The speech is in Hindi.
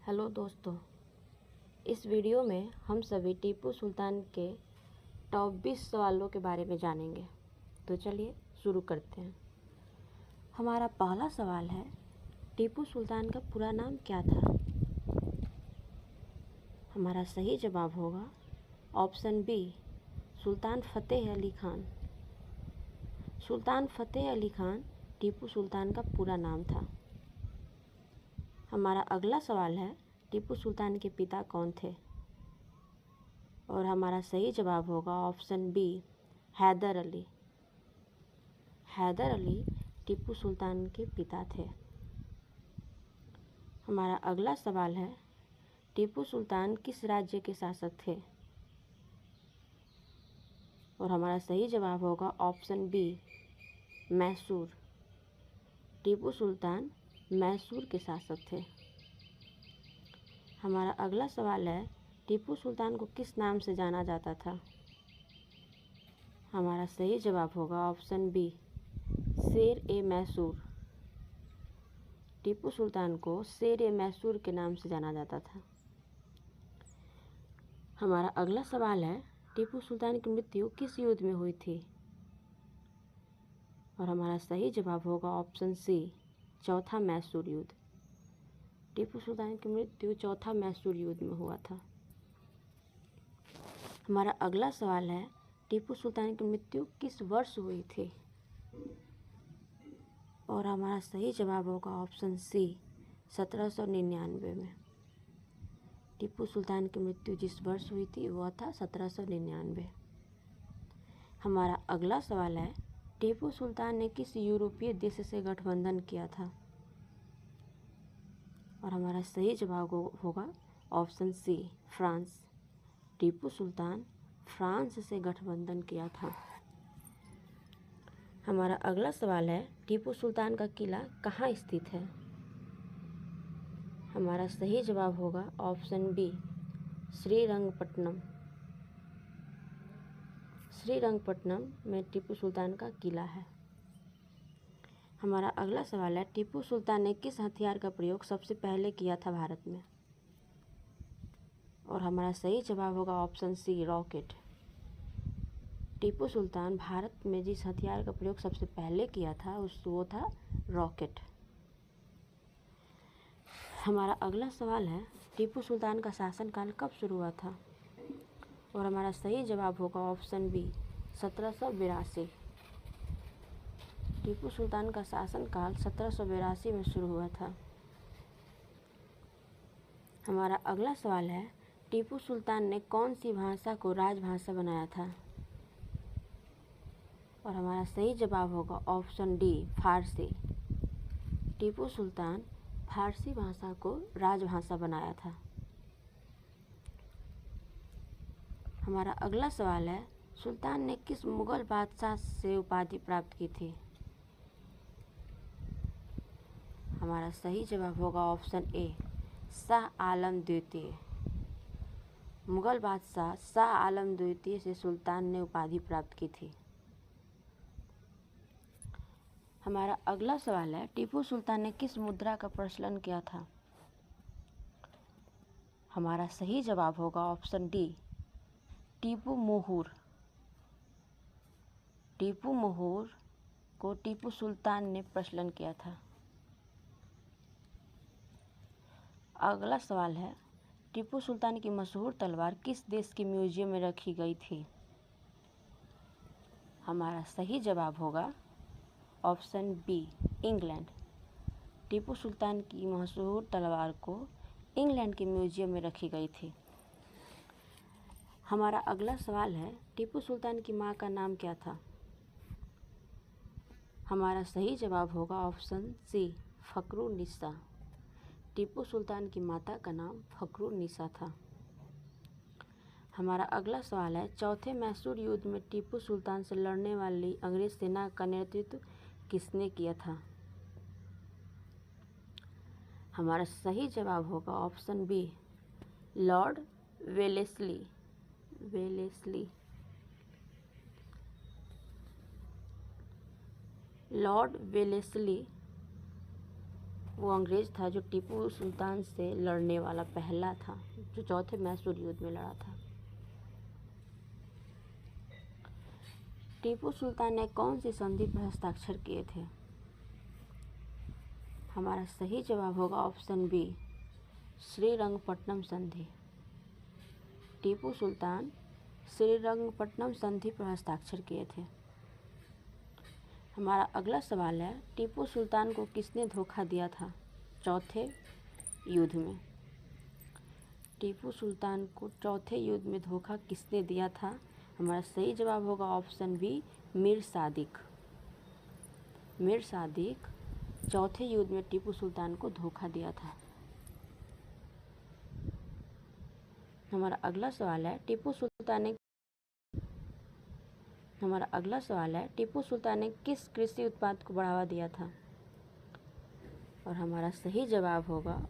हेलो दोस्तों, इस वीडियो में हम सभी टीपू सुल्तान के टॉप 20 सवालों के बारे में जानेंगे। तो चलिए शुरू करते हैं। हमारा पहला सवाल है, टीपू सुल्तान का पूरा नाम क्या था? हमारा सही जवाब होगा ऑप्शन बी, सुल्तान फतेह अली खान। सुल्तान फतेह अली खान टीपू सुल्तान का पूरा नाम था। हमारा अगला सवाल है, टीपू सुल्तान के पिता कौन थे? और हमारा सही जवाब होगा ऑप्शन बी, हैदर अली। हैदर अली टीपू सुल्तान के पिता थे। हमारा अगला सवाल है, टीपू सुल्तान किस राज्य के शासक थे? और हमारा सही जवाब होगा ऑप्शन बी, मैसूर। टीपू सुल्तान मैसूर के शासक थे। हमारा अगला सवाल है, टीपू सुल्तान को किस नाम से जाना जाता था? हमारा सही जवाब होगा ऑप्शन बी, शेर ए मैसूर। टीपू सुल्तान को शेर ए मैसूर के नाम से जाना जाता था। हमारा अगला सवाल है, टीपू सुल्तान की मृत्यु किस युद्ध में हुई थी? और हमारा सही जवाब होगा ऑप्शन सी, चौथा मैसूर युद्ध। टीपू सुल्तान की मृत्यु चौथा मैसूर युद्ध में हुआ था। हमारा अगला सवाल है, टीपू सुल्तान की मृत्यु किस वर्ष हुई थी? और हमारा सही जवाब होगा ऑप्शन सी, 1799 में। टीपू सुल्तान की मृत्यु जिस वर्ष हुई थी वह था 1799। हमारा अगला सवाल है, टीपू सुल्तान ने किस यूरोपीय देश से गठबंधन किया था? और हमारा सही जवाब होगा option C, France. Tipu Sultan France से गठबंधन किया था। हमारा अगला सवाल है, टीपू सुल्तान का किला कहाँ स्थित है? हमारा सही जवाब होगा ऑप्शन बी, श्रीरंगपट्टनम। श्रीरंगपट्टनम में टीपू सुल्तान का किला है। हमारा अगला सवाल है, टीपू सुल्तान ने किस हथियार का प्रयोग सबसे पहले किया था भारत में? और हमारा सही जवाब होगा option C, rocket. Tipu Sultan Bharat में जिस हथियार का प्रयोग सबसे पहले किया था वो था रॉकेट। हमारा अगला सवाल है, टीपू सुल्तान का शासनकाल कब शुरू हुआ था? और हमारा सही जवाब होगा ऑप्शन बी, 1782। टीपू सुल्तान का शासनकाल 1782 में शुरू हुआ था। हमारा अगला सवाल है, टीपू सुल्तान ने कौन सी भाषा को राजभाषा बनाया था? और हमारा सही जवाब होगा ऑप्शन डी, फारसी। टीपू सुल्तान फारसी भाषा को राजभाषा बनाया था। हमारा अगला सवाल है, सुल्तान ने किस मुगल बादशाह से उपाधि प्राप्त की थी? हमारा सही जवाब होगा ऑप्शन ए, शाह आलम द्वितीय। मुगल बादशाह शाह आलम द्वितीय से सुल्तान ने उपाधि प्राप्त की थी। हमारा अगला सवाल है, टीपू सुल्तान ने किस मुद्रा का प्रचलन किया था? हमारा सही जवाब होगा ऑप्शन डी, टीपू मुहूर। टीपू मुहूर को टीपू सुल्तान ने प्रचलन किया था। अगला सवाल है, टीपू सुल्तान की मशहूर तलवार किस देश के म्यूजियम में रखी गई थी? हमारा सही जवाब होगा option B, England. Tipu Sultan की मशहूर तलवार को इंग्लैंड के म्यूजियम में रखी गई थी। हमारा अगला सवाल है, टीपू सुल्तान की माँ का नाम क्या था? हमारा सही जवाब होगा ऑप्शन सी, फखरुन्निसा। टीपू सुल्तान की माता का नाम फखरुन्निसा था। हमारा अगला सवाल है, चौथे मैसूर युद्ध में टीपू सुल्तान से लड़ने वाली अंग्रेज सेना का नेतृत्व किसने किया था? हमारा सही जवाब होगा option B, Lord Wellesley. Lord Wellesley वो अंग्रेज़ था जो टीपू सुल्तान से लड़ने वाला पहला था, जो चौथे मैसूर युद्ध में लड़ा था। टीपू सुल्तान ने कौन सी संधि पर हस्ताक्षर किए थे? हमारा सही जवाब होगा ऑप्शन बी, श्रीरंगपट्टनम संधि। टीपू सुल्तान श्रीरंगपट्टनम संधि पर हस्ताक्षर किए थे। हमारा अगला सवाल है, टीपू सुल्तान को किसने धोखा दिया था चौथे युद्ध में? टीपू सुल्तान को चौथे युद्ध में धोखा किसने दिया था? हमारा सही जवाब होगा ऑप्शन बी, मीर सादिक। मीर सादिक चौथे युद्ध में टीपू सुल्तान को धोखा दिया था। हमारा अगला सवाल है, टीपू सुल्तान ने किस कृषि उत्पाद को बढ़ावा दिया था? और हमारा सही जवाब होगा